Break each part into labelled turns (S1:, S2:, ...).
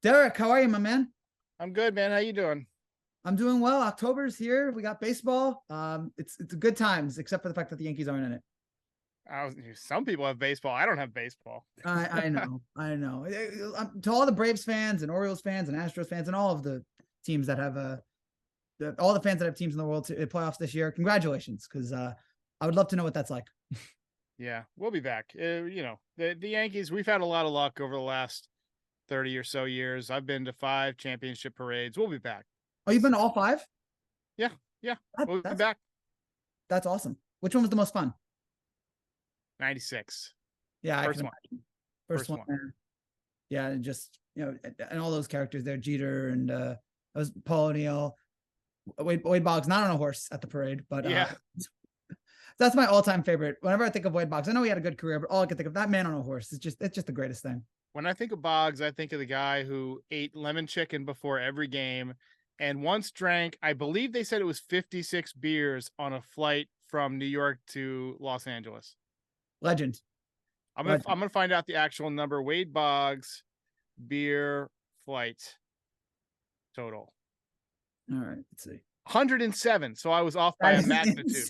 S1: Derek, how are you, my man?
S2: I'm good, man. How you doing?
S1: I'm doing well. October's here. We got baseball. It's good times, except for the fact that the Yankees aren't in it.
S2: Some people have baseball. I don't have baseball.
S1: I know, I know. To all the Braves fans and Orioles fans and Astros fans and all of the teams that have all the fans that have teams in the World playoffs this year, congratulations, because I would love to know what that's like.
S2: Yeah, we'll be back. The Yankees. We've had a lot of luck over the last 30 or so years. I've been to 5 championship parades. We'll be back.
S1: Oh, you've been to all 5?
S2: Yeah, yeah.
S1: That,
S2: We'll be
S1: that's
S2: back.
S1: that's awesome. Which one was the most fun?
S2: 96.
S1: Yeah, I
S2: First
S1: can
S2: one.
S1: imagine. First one. Yeah, and just and all those characters there, Jeter and that was Paul O'Neill, Wade Boggs, not on a horse at the parade, but
S2: Yeah.
S1: That's my all-time favorite. Whenever I think of Wade Boggs, I know he had a good career, but all I can think of that man on a horse. It's just the greatest thing.
S2: When I think of Boggs, I think of the guy who ate lemon chicken before every game and once drank, I believe they said it was 56 beers on a flight from New York to Los Angeles.
S1: Legend.
S2: I'm gonna find out the actual number. Wade Boggs beer flight total.
S1: All right, let's see.
S2: 107. So I was off by a magnitude.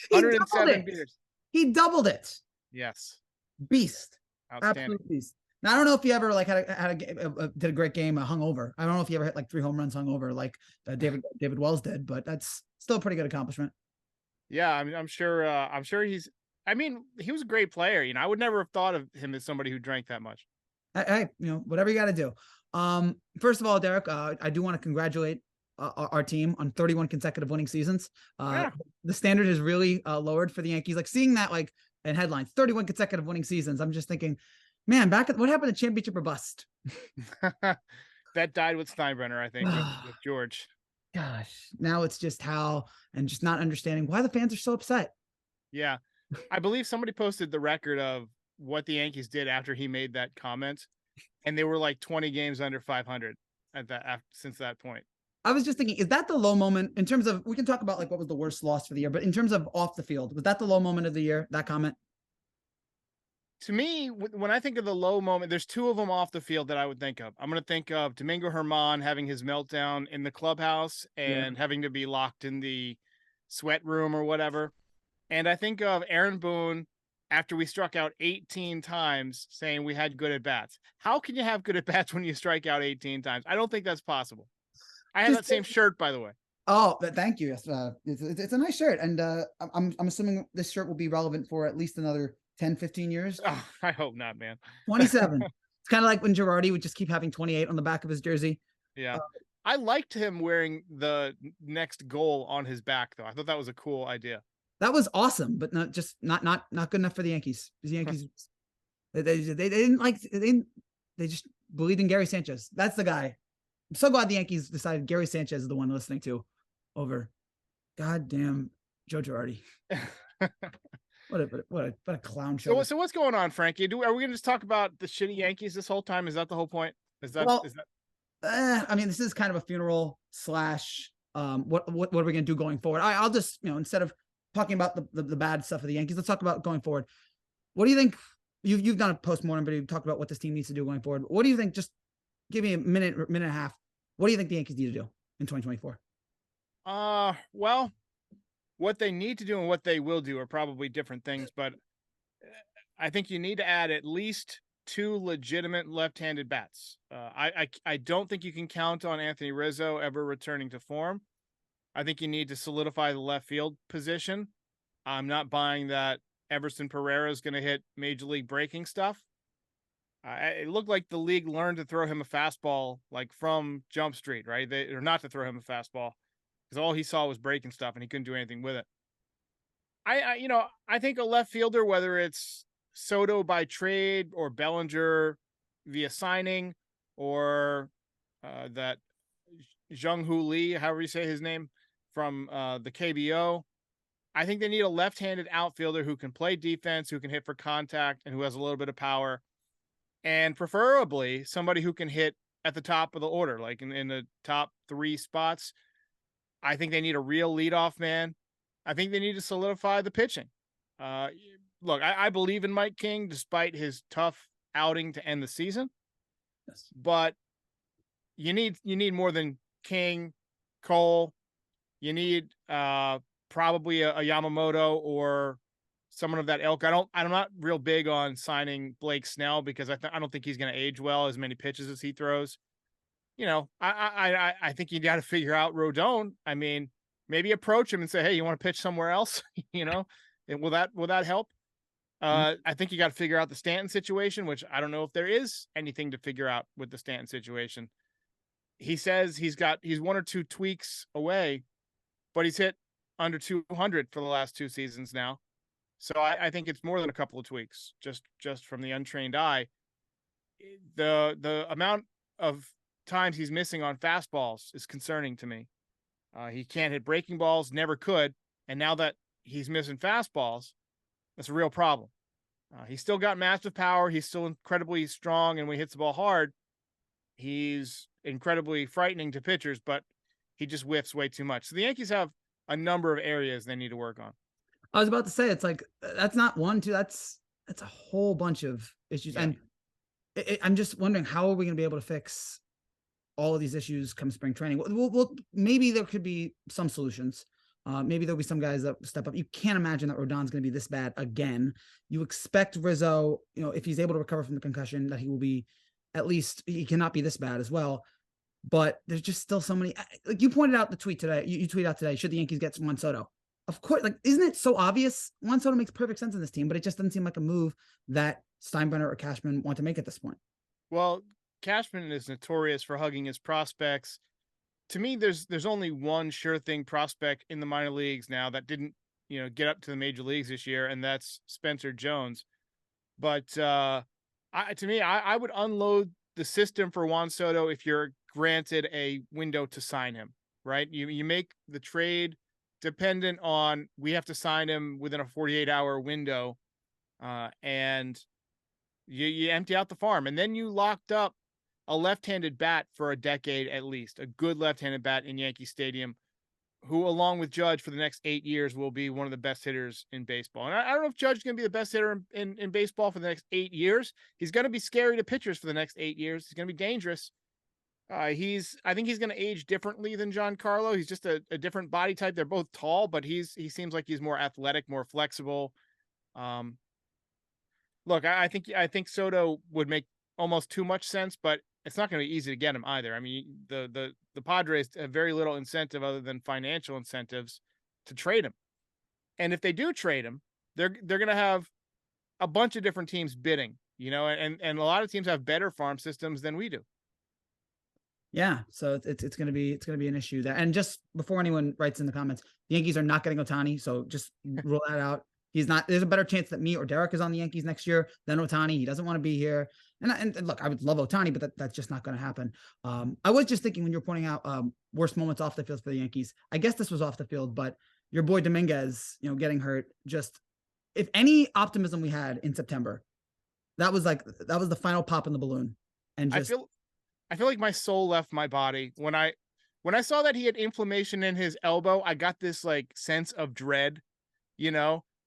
S1: 107 beers. He doubled it.
S2: Yes.
S1: Beast. Absolute beast. Now I don't know if you ever like did a great game hungover. I don't know if you ever hit like 3 home runs hungover like David Wells did, but that's still a pretty good accomplishment.
S2: Yeah, I'm sure. He's. I mean, he was a great player. I would never have thought of him as somebody who drank that much.
S1: Hey, whatever you got to do. First of all, Derek, I do want to congratulate our team on 31 consecutive winning seasons.
S2: Yeah.
S1: The standard is really lowered for the Yankees. Like seeing that, like in headlines, 31 consecutive winning seasons. I'm just thinking, man, what happened to championship or bust?
S2: That died with Steinbrenner, I think, with George.
S1: Gosh, now it's just how, and just not understanding why the fans are so upset.
S2: Yeah. I believe somebody posted the record of what the Yankees did after he made that comment, and they were like 20 games under 500 since that point.
S1: I was just thinking, is that the low moment in terms of, we can talk about like what was the worst loss for the year, but in terms of off the field, was that the low moment of the year, that comment?
S2: To me, when I think of the low moment, there's 2 of them off the field that I would think of. I'm going to think of Domingo Germán having his meltdown in the clubhouse and having to be locked in the sweat room or whatever. And I think of Aaron Boone after we struck out 18 times saying we had good at bats. How can you have good at bats when you strike out 18 times? I don't think that's possible. I have that same shirt, by the way.
S1: Oh, thank you. It's a nice shirt. And I'm assuming this shirt will be relevant for at least another 10, 15 years.
S2: Oh, I hope not, man.
S1: 27. It's kind of like when Girardi would just keep having 28 on the back of his jersey.
S2: Yeah. I liked him wearing the next goal on his back, though. I thought that was a cool idea.
S1: That was awesome, but not good enough for the Yankees. The Yankees, they just believed in Gary Sanchez. That's the guy. I'm so glad the Yankees decided Gary Sanchez is the one listening to over goddamn Joe Girardi. What a clown show.
S2: So what's going on, Frankie? Are we gonna just talk about the shitty Yankees this whole time? Is that the whole point?
S1: I mean, this is kind of a funeral / what are we gonna do going forward? I'll just instead of talking about the bad stuff of the Yankees, let's talk about going forward. What do you think? You've done a postmortem, but you've talked about what this team needs to do going forward. What do you think? Just give me a minute and a half. What do you think the Yankees need to do in 2024?
S2: Well, what they need to do and what they will do are probably different things, but I think you need to add at least 2 legitimate left-handed bats. I don't think you can count on Anthony Rizzo ever returning to form. I think you need to solidify the left field position. I'm not buying that Everson Pereira is going to hit major league breaking stuff. It looked like the league learned to throw him a fastball like from Jump Street, right? Or not to throw him a fastball because all he saw was breaking stuff and he couldn't do anything with it. I think a left fielder, whether it's Soto by trade or Bellinger via signing or that Jung-Hoo Lee, however you say his name, from the KBO, I think they need a left-handed outfielder who can play defense, who can hit for contact, and who has a little bit of power. And preferably somebody who can hit at the top of the order, like in the top 3 spots. I think they need a real leadoff man. I think they need to solidify the pitching. Look, I believe in Mike King, despite his tough outing to end the season. Yes. But you need more than King, Cole. You need probably a Yamamoto or someone of that ilk. I'm not real big on signing Blake Snell because I don't think he's going to age well as many pitches as he throws. You know, I think you got to figure out Rodon. I mean, maybe approach him and say, hey, you want to pitch somewhere else? You know, and will that help? I think you got to figure out the Stanton situation, which I don't know if there is anything to figure out with the Stanton situation. He says he's one or two tweaks away, but he's hit under 200 for the last 2 seasons now. So I think it's more than a couple of tweaks, just from the untrained eye. The amount of times he's missing on fastballs is concerning to me. He can't hit breaking balls, never could, and now that he's missing fastballs, that's a real problem. He's still got massive power. He's still incredibly strong, and when he hits the ball hard, he's incredibly frightening to pitchers, but he just whiffs way too much. So the Yankees have a number of areas they need to work on.
S1: I was about to say, it's like, that's not one, two, that's a whole bunch of issues. Yeah. And I'm just wondering, how are we going to be able to fix all of these issues come spring training? We'll maybe there could be some solutions. Maybe there'll be some guys that step up. You can't imagine that Rodon's going to be this bad again. You expect Rizzo, if he's able to recover from the concussion, that he will be, at least he cannot be this bad as well. But there's just still so many, like you pointed out the tweet today. You tweeted out today, should the Yankees get Juan Soto? Of course, like, isn't it so obvious? Juan Soto makes perfect sense in this team, but it just doesn't seem like a move that Steinbrenner or Cashman want to make at this point.
S2: Well, Cashman is notorious for hugging his prospects. To me, there's only one sure thing prospect in the minor leagues now that didn't, get up to the major leagues this year, and that's Spencer Jones. But to me, I would unload the system for Juan Soto if you're granted a window to sign him, right? You make the trade dependent on, we have to sign him within a 48-hour window, and you empty out the farm, and then you locked up a left-handed bat for a decade at least, a good left-handed bat in Yankee Stadium, who, along with Judge for the next 8 years, will be one of the best hitters in baseball. And I don't know if Judge is going to be the best hitter in baseball for the next 8 years. He's going to be scary to pitchers for the next 8 years. He's going to be dangerous. I think he's going to age differently than Giancarlo. He's just a different body type. They're both tall, but he seems like he's more athletic, more flexible. Look, I think Soto would make almost too much sense, but it's not going to be easy to get him either. I mean, the Padres have very little incentive other than financial incentives to trade him. And if they do trade him, they're going to have a bunch of different teams bidding, and a lot of teams have better farm systems than we do.
S1: Yeah, so it's going to be an issue there. And just before anyone writes in the comments, the Yankees are not getting Ohtani, so just rule that out. He's not. There's a better chance that me or Derek is on the Yankees next year than Ohtani. He doesn't want to be here. And look, I would love Ohtani, but that's just not going to happen. I was just thinking when you're pointing out worst moments off the field for the Yankees. I guess this was off the field, but your boy Dominguez, getting hurt. Just, if any optimism we had in September, that was the final pop in the balloon. And just,
S2: I feel like my soul left my body when I saw that he had inflammation in his elbow. I got this like sense of dread.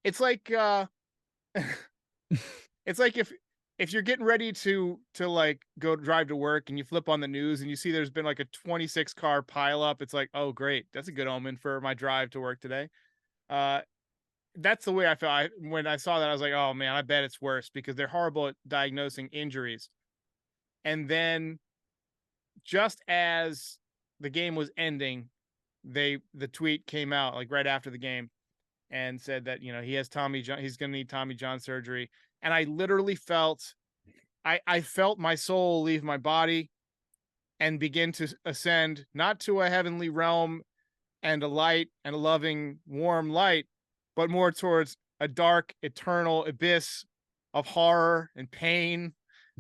S2: It's like it's like if you're getting ready to like go drive to work and you flip on the news and you see there's been like a 26 car pileup. It's like, oh great, that's a good omen for my drive to work today. That's the way I felt when I saw that. I was like, oh man, I bet it's worse, because they're horrible at diagnosing injuries. And then, just as the game was ending, the tweet came out like right after the game and said that, he has Tommy John, he's going to need Tommy John surgery. And I literally felt, I felt my soul leave my body and begin to ascend, not to a heavenly realm and a light and a loving, warm light, but more towards a dark, eternal abyss of horror and pain.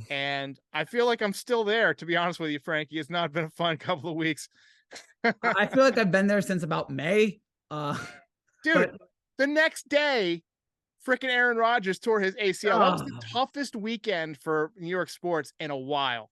S2: And I feel like I'm still there, to be honest with you, Frankie. It's not been a fun couple of weeks.
S1: I feel like I've been there since about May.
S2: Dude, the next day, freaking Aaron Rodgers tore his ACL. That was the toughest weekend for New York sports in a while.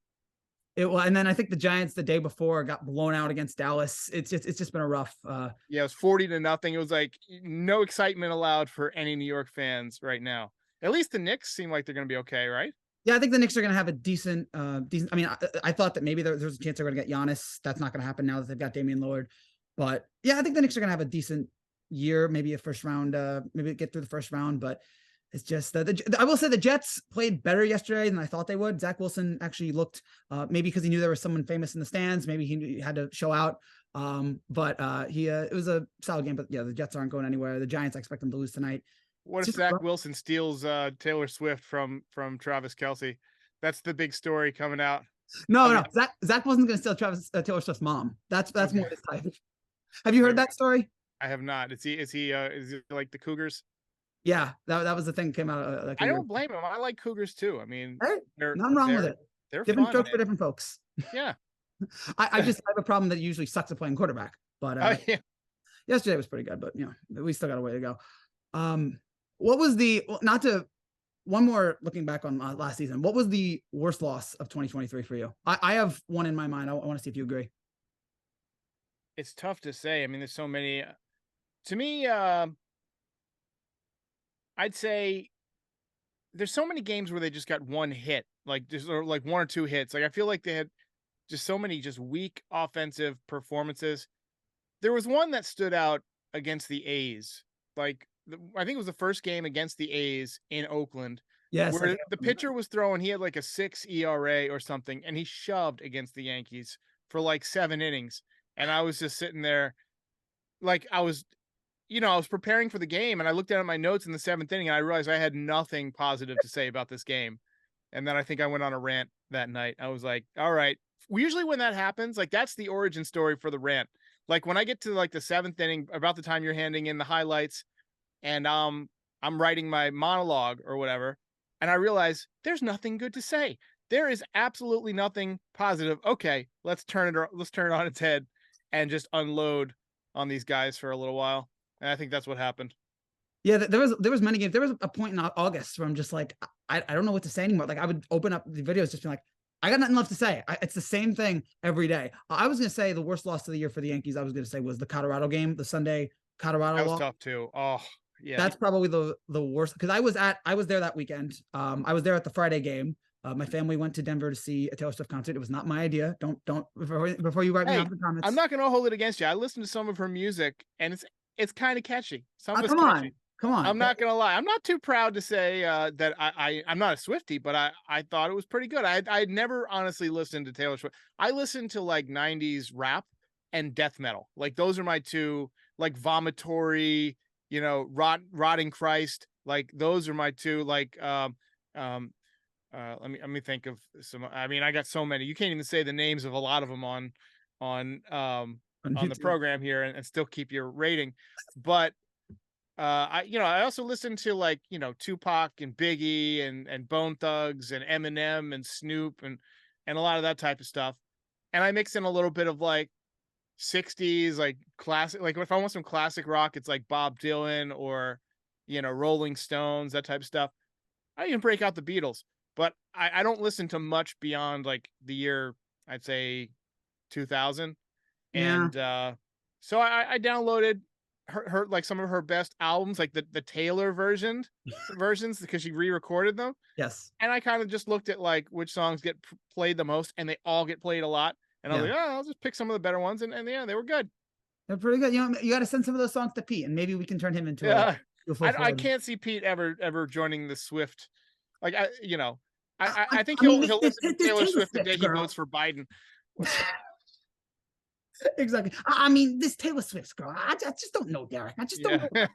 S1: And then I think the Giants the day before got blown out against Dallas. It's just been a rough.
S2: Yeah, it was 40-0. It was like no excitement allowed for any New York fans right now. At least the Knicks seem like they're going to be okay, right?
S1: Yeah, I think the Knicks are going to have a decent. I mean, I thought that maybe there's a chance they're going to get Giannis. That's not going to happen now that they've got Damian Lillard. But yeah, I think the Knicks are going to have a decent year, maybe a first round, maybe get through the first round. But it's just I will say the Jets played better yesterday than I thought they would. Zach Wilson actually looked, maybe because he knew there was someone famous in the stands. Maybe he had to show out. But it was a solid game. But yeah, the Jets aren't going anywhere. The Giants, I expect them to lose tonight.
S2: What if Zach Wilson steals Taylor Swift from Travis Kelce? That's the big story coming out.
S1: No. Zach wasn't going to steal Taylor Swift's mom. That's okay. More his type. Have you heard that story?
S2: I have not. Is he like the Cougars?
S1: Yeah, that was the thing that came out.
S2: I don't blame him. I like Cougars too. I mean,
S1: hey, nothing wrong with it.
S2: They're
S1: different
S2: fun,
S1: strokes for different folks.
S2: Yeah.
S1: I just have a problem that it usually sucks at playing quarterback. But
S2: yeah.
S1: Yesterday was pretty good. But we still got a way to go. What was one more looking back on last season? What was the worst loss of 2023 for you? I have one in my mind. I want to see if you agree.
S2: It's tough to say. I mean, there's so many. To me, I'd say there's so many games where they just got one hit, like just or like one or two hits. Like I feel like they had just so many just weak offensive performances. There was one that stood out against the A's. Like I think it was the first game against the A's in Oakland.
S1: Yes,
S2: where the pitcher was throwing, he had like a 6 ERA or something, and he shoved against the Yankees for like 7 innings. And I was just sitting there, like I was preparing for the game, and I looked down at my notes in the 7th inning, and I realized I had nothing positive to say about this game. And then I think I went on a rant that night. I was like, all right. Usually when that happens, like that's the origin story for the rant. Like when I get to like the 7th inning, about the time you're handing in the highlights, and I'm writing my monologue or whatever, and I realize there's nothing good to say. There is absolutely nothing positive. Okay, let's turn it on its head and just unload on these guys for a little while. And I think that's what happened.
S1: Yeah, there was many games. There was a point in August where I'm just like, I don't know what to say anymore. Like I would open up the videos, just being like, I got nothing left to say. It's the same thing every day. I was going to say the worst loss of the year for the Yankees, I was going to say, was the Colorado game, the Sunday Colorado
S2: That was
S1: loss.
S2: tough too. Oh, yeah.
S1: That's probably the worst, because I was there that weekend. I was there at the Friday game. My family went to Denver to see a Taylor Swift concert. It was not my idea. Don't before you write me off in the comments.
S2: I'm not going to hold it against you. I listened to some of her music, and it's kind of catchy. Some of it's
S1: come
S2: catchy.
S1: Come on.
S2: I'm not going to lie. I'm not too proud to say that I'm not a Swiftie, but I thought it was pretty good. I'd never honestly listened to Taylor Swift. I listened to like 90s rap and death metal. Like those are my two, like Vomitory, Rotting Christ. Like those are my two, like, let me think of some. I mean, I got so many. You can't even say the names of a lot of them on the program here and still keep your rating. But I also listen to like, Tupac and Biggie and Bone Thugs and Eminem and Snoop and a lot of that type of stuff. And I mix in a little bit of like 60s, like classic, like if I want some classic rock, it's like Bob Dylan or, Rolling Stones, that type of stuff. I even break out the Beatles, but I don't listen to much beyond like the year, I'd say 2000.
S1: Yeah.
S2: And so I downloaded her like some of her best albums, like the Taylor versions, because she re-recorded them.
S1: Yes.
S2: And I kind of just looked at like which songs get played the most, and they all get played a lot. And I was like, I'll just pick some of the better ones, and yeah, they were good.
S1: They're pretty good. You got to send some of those songs to Pete, and maybe we can turn him into
S2: I can't see Pete ever joining the Swift. Like I think he'll listen to Taylor Swift the day he votes for Biden.
S1: Exactly. I mean, this Taylor Swift girl, I just don't know, Derek. I just don't know.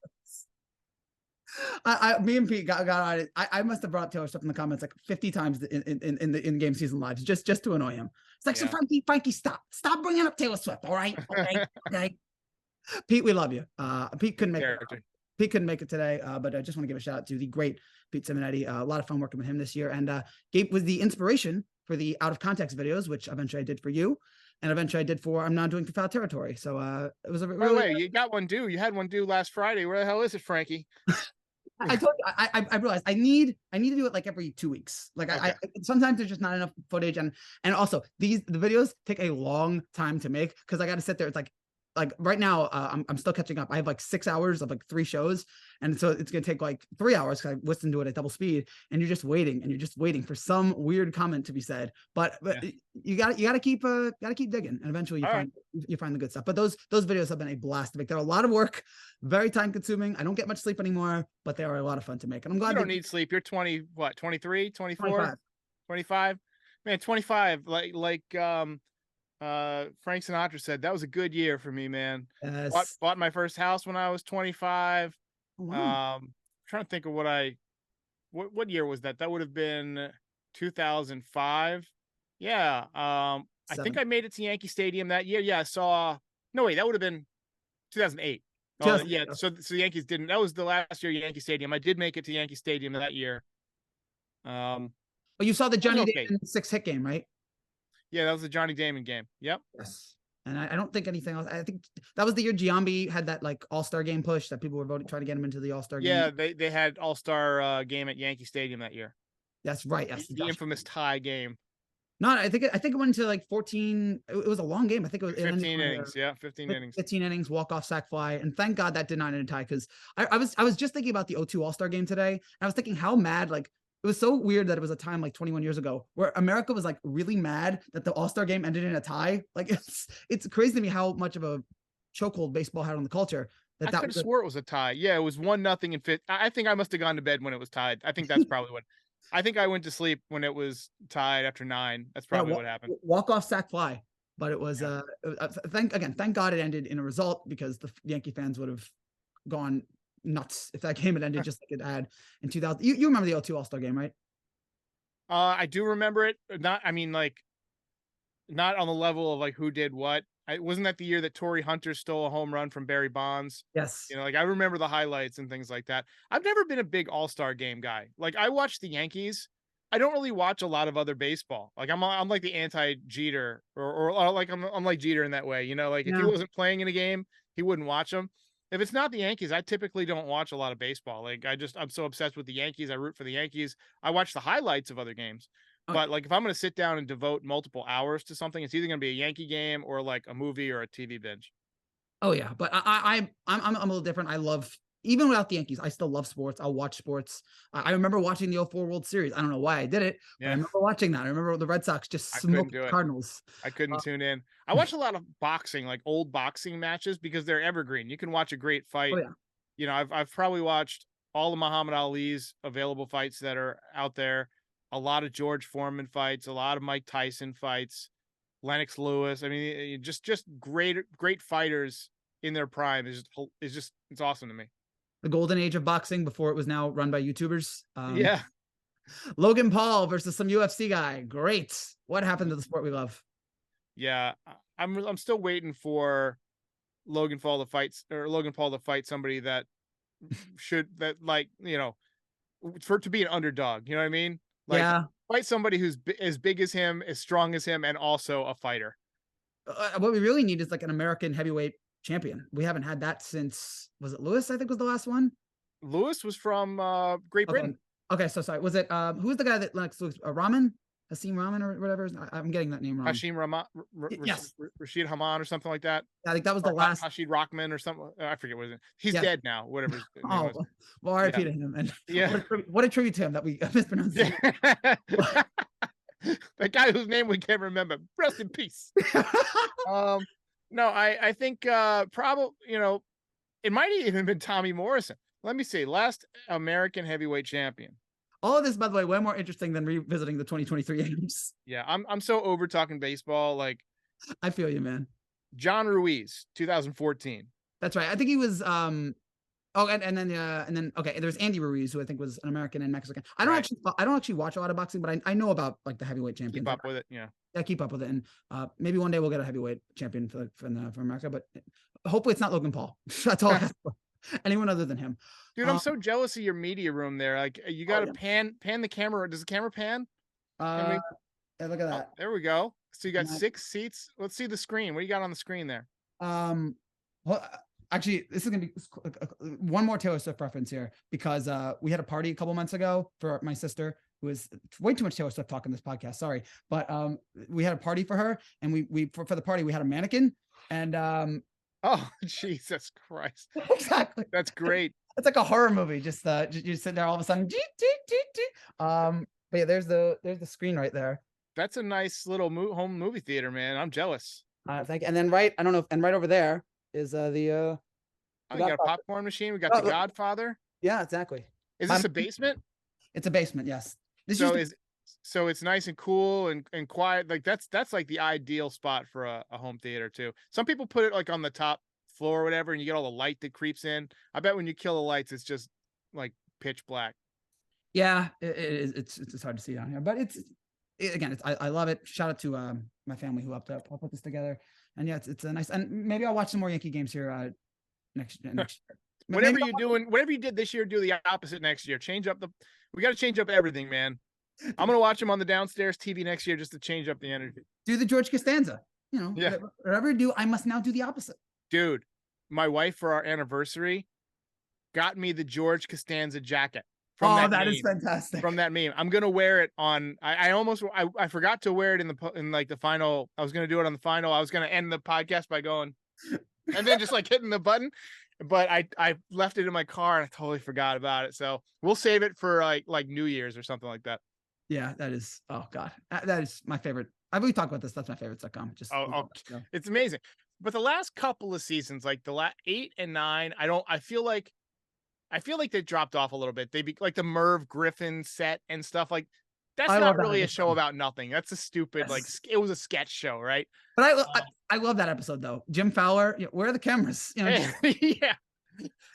S1: Me and Pete got on it. I must have brought Taylor Swift in the comments like 50 times in the in-game season lives, just to annoy him. It's like, so Frankie, stop bringing up Taylor Swift. All right, okay. Pete, we love you. Pete couldn't make it. Pete couldn't make it today, but I just want to give a shout out to the great Pete Simonetti. A lot of fun working with him this year, and Gabe was the inspiration for the out of context videos, which eventually I did for you. And eventually I did I'm now doing for Foul Territory. So it was a really.
S2: By the way, you got one due. You had one due last Friday. Where the hell is it, Frankie?
S1: I told you, I realized I need to do it like every 2 weeks. Like okay. I sometimes there's just not enough footage, and also the videos take a long time to make because I got to sit there. It's like like right now, I'm still catching up. I have like 6 hours of like 3 shows, and so it's gonna take like 3 hours because I listened to it at double speed, and you're just waiting for some weird comment to be said. But
S2: Yeah.
S1: you gotta keep digging, and eventually
S2: All right.
S1: you find the good stuff. But those videos have been a blast to make. They're a lot of work, very time consuming. I don't get much sleep anymore, but they are a lot of fun to make, and I'm glad
S2: You don't need sleep. You're 20, what, 23, 24,
S1: 25.
S2: 25? Man, 25. Frank Sinatra said that was a good year for me, man.
S1: Yes.
S2: Bought my first house when I was 25.
S1: Oh, wow.
S2: Trying to think of what year was that? That would have been 2005. Yeah. I think
S1: 7.
S2: I made it to Yankee Stadium that year. Yeah, I saw. No, wait, that would have been 2008. Oh,
S1: Just
S2: yeah. So the Yankees didn't. That was the last year Yankee Stadium. I did make it to Yankee Stadium that year.
S1: Oh, you saw the
S2: That was
S1: Johnny
S2: okay.
S1: Damon 6-hit game, right?
S2: Yeah, that was the Johnny Damon game. Yep.
S1: Yes. And I don't think anything else. I think that was the year Giambi had that like all-star game push that people were voting, trying to get him into the all-star game.
S2: Yeah, they had All-Star game at Yankee Stadium that year.
S1: That's right. Yes.
S2: The infamous tie game.
S1: No, I think it went to like 14. It was a long game. I think it was
S2: 15 innings. Yeah, 15 innings.
S1: 15 innings, walk-off, sac fly. And thank God that did not end in a tie, because I was just thinking about the 0-2 All-Star game today. And I was thinking how mad, like, it was so weird that it was a time like 21 years ago where America was like really mad that the All-Star game ended in a tie. Like it's crazy to me how much of a chokehold baseball had on the culture.
S2: I could have swore it was a tie. Yeah, it was 1-0 in fifth. I think I must have gone to bed when it was tied. I think that's probably what. I think I went to sleep when it was tied after 9. That's probably what happened.
S1: Walk-off, sac fly. But it was thank God it ended in a result, because the Yankee fans would have gone nuts if that game had ended just like it had in 2000. You remember the 0-2 All-Star game, right?
S2: I do remember it. Not on the level of like who did what. Wasn't that the year that Torrey Hunter stole a home run from Barry Bonds?
S1: Yes.
S2: You know, like I remember the highlights and things like that. I've never been a big All-Star game guy. Like I watch the Yankees. I don't really watch a lot of other baseball. Like I'm like the anti-Jeter, or like I'm like Jeter in that way. You know, like if he wasn't playing in a game, he wouldn't watch them. If it's not the Yankees, I typically don't watch a lot of baseball. Like I'm so obsessed with the Yankees. I root for the Yankees. I watch the highlights of other games. But like if I'm going to sit down and devote multiple hours to something, it's either going to be a Yankee game or like a movie or a TV binge.
S1: Oh yeah, but I'm a little different. I love, even without the Yankees, I still love sports. I'll watch sports. I remember watching the 04 World Series. I don't know why I did it, but I remember watching that. I remember the Red Sox just smoked the Cardinals.
S2: I couldn't tune in. I watch a lot of boxing, like old boxing matches, because they're evergreen. You can watch a great fight.
S1: Oh, yeah.
S2: You know, I've probably watched all of Muhammad Ali's available fights that are out there. A lot of George Foreman fights, a lot of Mike Tyson fights, Lennox Lewis. I mean, just great fighters in their prime it's awesome to me.
S1: The golden age of boxing before it was now run by YouTubers.
S2: Yeah.
S1: Logan Paul versus some UFC guy. Great. What happened to the sport we love?
S2: Yeah, I'm still waiting for Logan Paul to fight somebody that like, you know, for it to be an underdog. You know what I mean? Like, fight somebody who's as big as him, as strong as him, and also a fighter.
S1: What we really need is like an American heavyweight champion. We haven't had that since, was it Lewis? I think was the last one.
S2: Lewis was from Great Britain.
S1: Okay, so sorry. Was it who was the guy that Lennox Lewis? Raman? Hasim Rahman or whatever. I'm getting that name wrong.
S2: Hashim Rahman,
S1: yes,
S2: Rashid Haman or something like that.
S1: I think that was the last.
S2: Rashid Rahman or something. I forget what it is. He's dead now. Whatever. His name was.
S1: Well, RIP to him. And
S2: yeah,
S1: what a tribute to him that we mispronounced.
S2: That guy whose name we can't remember. Rest in peace. No, I think probably, you know, it might have even been Tommy Morrison. Let me see. Last American heavyweight champion.
S1: All of this, by the way, way more interesting than revisiting the 2023 games.
S2: Yeah, I'm so over talking baseball. Like,
S1: I feel you, man.
S2: John Ruiz, 2014.
S1: That's right. I think he was. And then okay, there's Andy Ruiz, who I think was an American and Mexican. I don't actually watch a lot of boxing, but I know about like the heavyweight champions.
S2: Keep up with it, yeah.
S1: Yeah, keep up with it, and maybe one day we'll get a heavyweight champion for America, but hopefully it's not Logan Paul. That's all. Anyone other than him.
S2: Dude, I'm so jealous of your media room there. Like, you got to pan the camera. Does the camera pan?
S1: Yeah, look at that.
S2: Oh, there we go. So you got 6 seats. Let's see the screen. What do you got on the screen there?
S1: Well, actually, this is gonna be one more Taylor Swift reference here, because we had a party a couple months ago for my sister, who is way too much Taylor Swift talk in this podcast. Sorry, but we had a party for her, and we for the party we had a mannequin, and
S2: Oh, Jesus Christ.
S1: Exactly.
S2: That's great.
S1: It's like a horror movie. Just you sit there all of a sudden. But yeah, there's the screen right there.
S2: That's a nice little home movie theater, man. I'm jealous.
S1: Thank you. And then I don't know, and right over there is the
S2: Oh, you got a
S1: Godfather.
S2: popcorn machine. We got The
S1: Oh,
S2: Godfather.
S1: yeah, exactly.
S2: Is
S1: My
S2: this a basement?
S1: It's a basement, yes. This
S2: So
S1: used to,
S2: is so it's nice and cool and quiet. Like that's like the ideal spot for a home theater too. Some people put it like on the top floor or whatever, and you get all the light that creeps in. I bet when you kill the lights, it's just like pitch black.
S1: yeah, it is. It's hard to see down here, but again, I love it. Shout out to my family who helped put this together. And yeah, it's a nice, and maybe I'll watch some more Yankee games here next year.
S2: Whatever
S1: Maybe
S2: you doing, whatever you did this year, do the opposite next year. Change up we got to change up everything, man. I'm gonna watch them on the downstairs TV next year just to change up the energy.
S1: do the George Costanza.
S2: Yeah,
S1: Whatever you do, I must now do the opposite.
S2: dude. My wife for our anniversary got me the George Costanza jacket.
S1: That is fantastic.
S2: From that meme. I'm gonna wear it on. I forgot to wear it in like the final. I was gonna do it on the final. I was gonna end the podcast by going, and then just like hitting the button. But I left it in my car and I totally forgot about it. So we'll save it for like New Year's or something like that.
S1: Yeah, that is. Oh God, that is my favorite. We talked about this. That's my favorite sitcom. Just
S2: It's amazing. But the last couple of seasons, like the last 8 and 9, I feel like they dropped off a little bit. They be like the Merv Griffin set and stuff like that's not really a show about nothing. That's a stupid like it was a sketch show, right?
S1: But I love that episode though. Jim Fowler, where are the cameras?
S2: Yeah.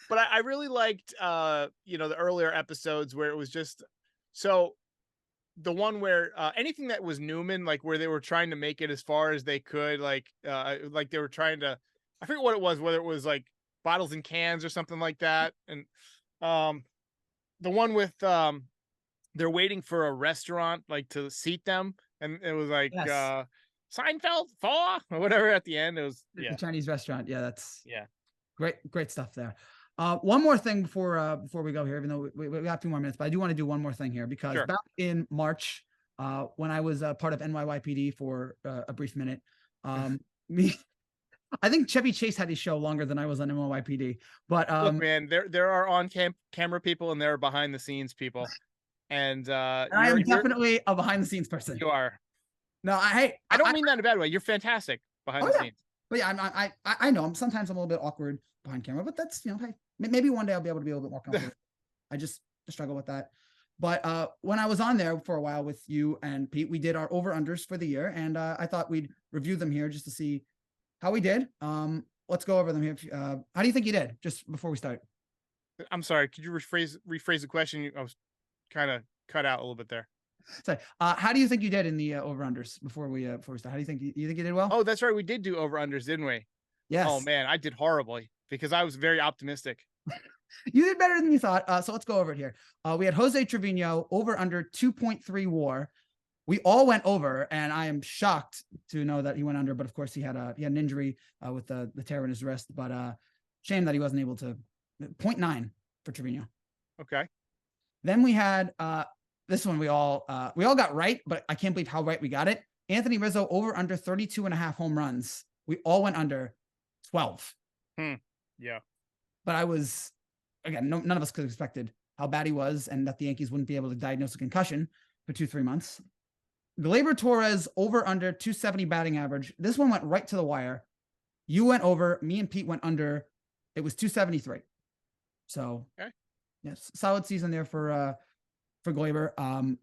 S2: But I really liked the earlier episodes where it was just so the one where anything that was Newman, like where they were trying to make it as far as they could, like they were trying to, I forget what it was, whether it was like bottles and cans or something like that. And the one with they're waiting for a restaurant like to seat them, and it was like Seinfeld 4 or whatever at the end. It was
S1: the Chinese restaurant. Yeah, that's
S2: yeah.
S1: Great stuff there. One more thing before we go here, even though we got a few more minutes, but I do want to do one more thing here because back in March, when I was part of NYYPD for a brief minute, I think Chevy Chase had his show longer than I was on NYYPD. But
S2: look, man, there are on camera people and there are behind the scenes people, and
S1: I am definitely a behind the scenes person.
S2: You are.
S1: No, I
S2: don't mean that in a bad way. You're fantastic behind the scenes.
S1: But yeah, I know sometimes I'm a little bit awkward behind camera, but that's hey, maybe one day I'll be able to be a little bit more comfortable. I just struggle with that. But when I was on there for a while with you and Pete, we did our over-unders for the year, and I thought we'd review them here just to see how we did. Let's go over them here. How do you think you did, just before we start?
S2: I'm sorry, could you rephrase the question? I was kind of cut out a little bit there.
S1: So, how do you think you did in the over-unders before we start? How do you think you think you did well?
S2: Oh, that's right. We did do over-unders, didn't we?
S1: Yes.
S2: Oh man, I did horribly because I was very optimistic.
S1: You did better than you thought. So let's go over it here. We had Jose Trevino over under 2.3 WAR. We all went over, and I am shocked to know that he went under. But of course, he had an injury with the tear in his wrist. But shame that he wasn't able to. 0.9 for Trevino.
S2: Okay.
S1: Then we had this one we all got right, but I can't believe how right we got it. Anthony Rizzo over under 32.5 home runs. We all went under 12.
S2: Yeah.
S1: But I was, again, none of us could have expected how bad he was and that the Yankees wouldn't be able to diagnose a concussion for 2-3 months. Gleyber Torres over under 270 batting average. This one went right to the wire. You went over, me and Pete went under. It was 273. So yes, solid season there for Gleyber.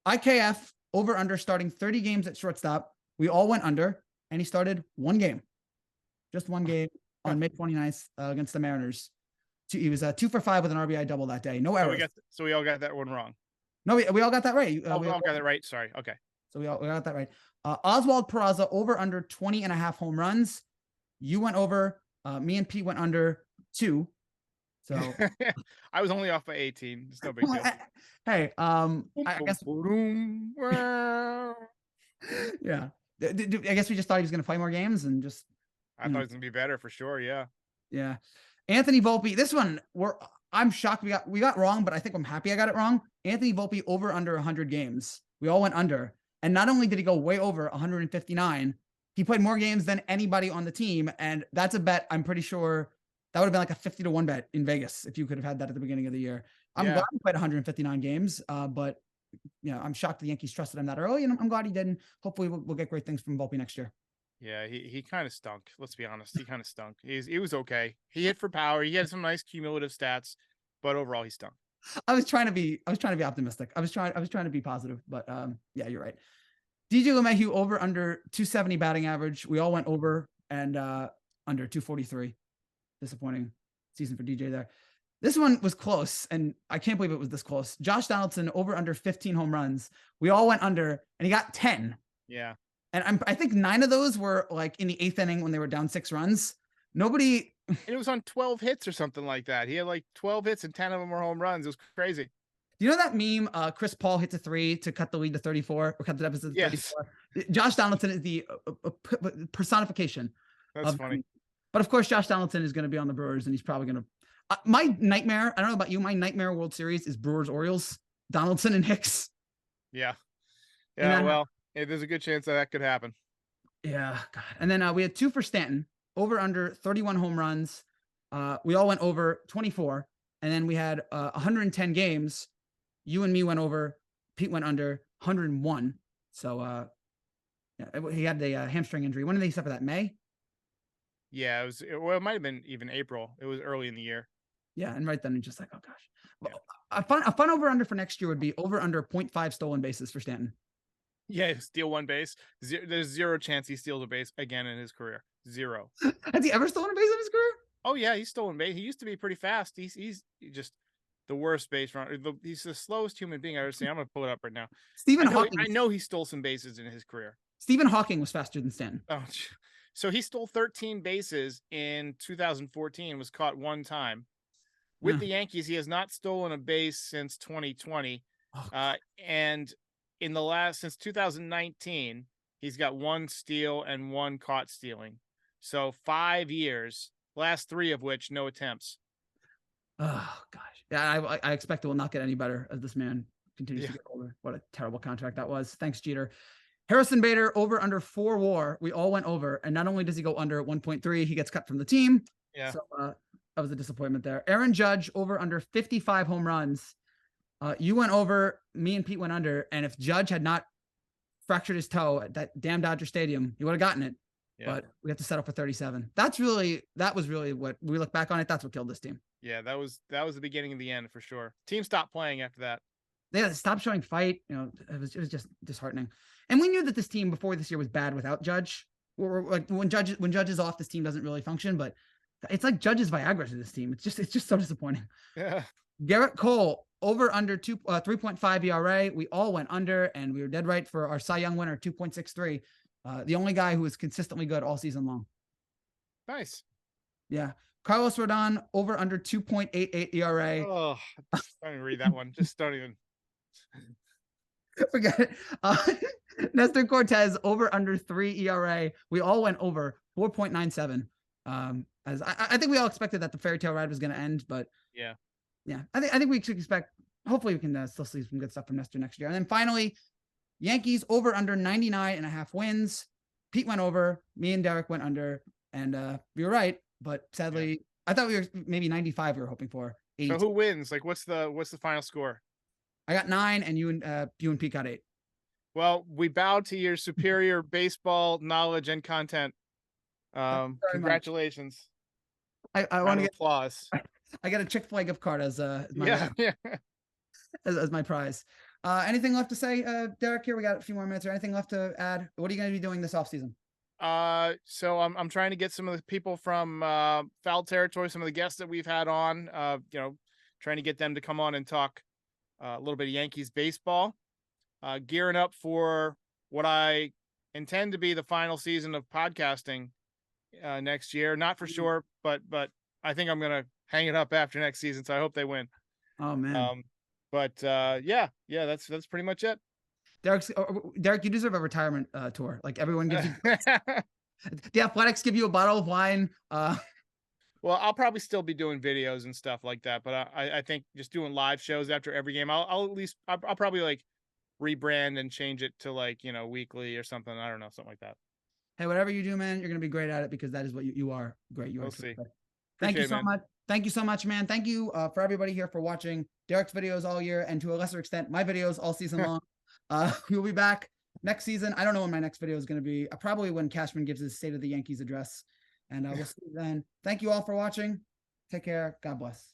S1: IKF over under starting 30 games at shortstop. We all went under, and he started one game, just one game on May 29th against the Mariners. He was 2 for 5 with an RBI double that day. No errors.
S2: So we all got that one wrong.
S1: No, we all got that right.
S2: We all got that right. Sorry. Okay.
S1: So we got that right. Oswald Peraza over under 20.5 home runs. You went over. Me and Pete went under 2. So
S2: I was only off by 18. It's no big deal.
S1: Hey, I guess. Yeah. I guess we just thought he was going to play more games and just.
S2: I thought it was going to be better for sure. Yeah.
S1: Yeah. Anthony Volpe. This one I'm shocked we got wrong, but I think I'm happy I got it wrong. Anthony Volpe over under 100 games. We all went under. And not only did he go way over 159, He played more games than anybody on the team, and that's a bet. I'm pretty sure that would have been like a 50-1 bet in Vegas if you could have had that at the beginning of the year. I'm glad
S2: Yeah.
S1: he played 159 games, but I'm shocked the Yankees trusted him that early, and I'm glad he didn't. Hopefully, we'll get great things from Volpe next year.
S2: Yeah, he kind of stunk. Let's be honest. He kind of stunk. He was okay. He hit for power. He had some nice cumulative stats, but overall he stunk.
S1: I was trying to be optimistic. I was trying to be positive, but yeah, you're right. DJ LeMahieu over under 270 batting average. We all went over and under 243. Disappointing season for DJ there. This one was close, and I can't believe it was this close. Josh Donaldson over under 15 home runs. We all went under, and he got 10.
S2: Yeah.
S1: And I think 9 of those were like in the 8th inning when they were down 6 runs. Nobody.
S2: And it was on 12 hits or something like that. He had like 12 hits and 10 of them were home runs. It was crazy.
S1: You know that meme? Chris Paul hits a 3 to cut the lead to 34 or cut the deficit to 34. Josh Donaldson is the personification.
S2: That's funny.
S1: But of course, Josh Donaldson is going to be on the Brewers, and he's probably going to. My nightmare. I don't know about you. My nightmare World Series is Brewers Orioles. Donaldson and Hicks.
S2: Yeah. Yeah. Well, there's a good chance that could happen.
S1: Yeah. God. And then we had 2 for Stanton. Over under 31 home runs. We all went over 24, and then we had 110 games. You and me went over. Pete went under 101. So yeah, he had the hamstring injury. When did he suffer that? May?
S2: Yeah, it might have been even April. It was early in the year.
S1: Yeah, and right then it's just like, oh gosh. Well, a fun over under for next year would be over under 0.5 stolen bases for Stanton.
S2: Yeah, steal one base. There's 0 chance he steals a base again in his career. 0.
S1: Has he ever stolen a base in his career?
S2: Oh yeah, he's stolen base. He used to be pretty fast. He's just the worst base runner. He's the slowest human being I've ever seen. I'm gonna pull it up right now. I know he stole some bases in his career.
S1: Stephen Hawking was faster than Stanton.
S2: Oh, so he stole 13 bases in 2014. Was caught 1 time. With the Yankees, he has not stolen a base since 2020. And in the since 2019, he's got 1 steal and 1 caught stealing. So 5 years, last 3 of which no attempts.
S1: Oh gosh. Yeah, I expect it will not get any better as this man continues to get older. What a terrible contract that was. Thanks, Jeter. Harrison Bader over under 4 WAR. We all went over, and not only does he go under 1.3, he gets cut from the team.
S2: Yeah.
S1: So that was a disappointment there. Aaron Judge over under 55 home runs. You went over, me and Pete went under, and if Judge had not fractured his toe at that damn Dodger Stadium, he would have gotten it. Yeah. But we have to settle for 37. That was really what we look back on it. That's what killed this team.
S2: Yeah, that was the beginning of the end for sure. Team stopped playing after that.
S1: Yeah, stopped showing fight. It was just disheartening. And we knew that this team before this year was bad without Judge. Or like when Judge is off, this team doesn't really function. But it's like Judge's Viagra to this team. It's just so disappointing.
S2: Yeah.
S1: Garrett Cole over under 3.5 ERA. We all went under, and we were dead right for our Cy Young winner, 2.63. The only guy who was consistently good all season long.
S2: Nice.
S1: Yeah. Carlos Rodon over under 2.88 ERA.
S2: Oh, don't even read that one. Just don't even.
S1: Forget it. Nestor Cortez over under 3 ERA. We all went over 4.97. As I think we all expected that the fairy tale ride was going to end, but yeah. I think we should expect. Hopefully, we can still see some good stuff from Nestor next year. And then finally, Yankees over under 99.5 wins. Pete went over. Me and Derek went under, and we were right. But sadly, I thought we were maybe 95. We were hoping for. 8.
S2: So who wins? Like, what's the final score?
S1: I got 9, and you and Pete got 8.
S2: Well, we bow to your superior baseball knowledge and content. Congratulations.
S1: I want to get
S2: applause.
S1: I got a Chick-fil-A gift card as my as my prize. Anything left to say, Derek? Here we got a few more minutes. Or anything left to add? What are you going to be doing this offseason?
S2: So I'm trying to get some of the people from Foul Territory, some of the guests that we've had on, trying to get them to come on and talk a little bit of Yankees baseball. Gearing up for what I intend to be the final season of podcasting next year. Not for sure, but I think I'm gonna hang it up after next season. So I hope they win.
S1: Oh man.
S2: Yeah, that's pretty much it.
S1: Derek, you deserve a retirement tour. Like everyone gives you. The Athletics give you a bottle of wine.
S2: Well, I'll probably still be doing videos and stuff like that, but I think just doing live shows after every game, I'll probably like rebrand and change it to like, weekly or something. I don't know, something like that.
S1: Hey, whatever you do, man, you're gonna be great at it because that is what you are. Great. You are.
S2: We'll see.
S1: Thank you
S2: Appreciate it,
S1: so
S2: man.
S1: much. Thank you so much, man. Thank you for everybody here for watching Derek's videos all year, and to a lesser extent, my videos all season long. We'll be back next season. I don't know when my next video is going to be. Probably when Cashman gives his State of the Yankees address, and we'll see you then. Thank you all for watching. Take care. God bless.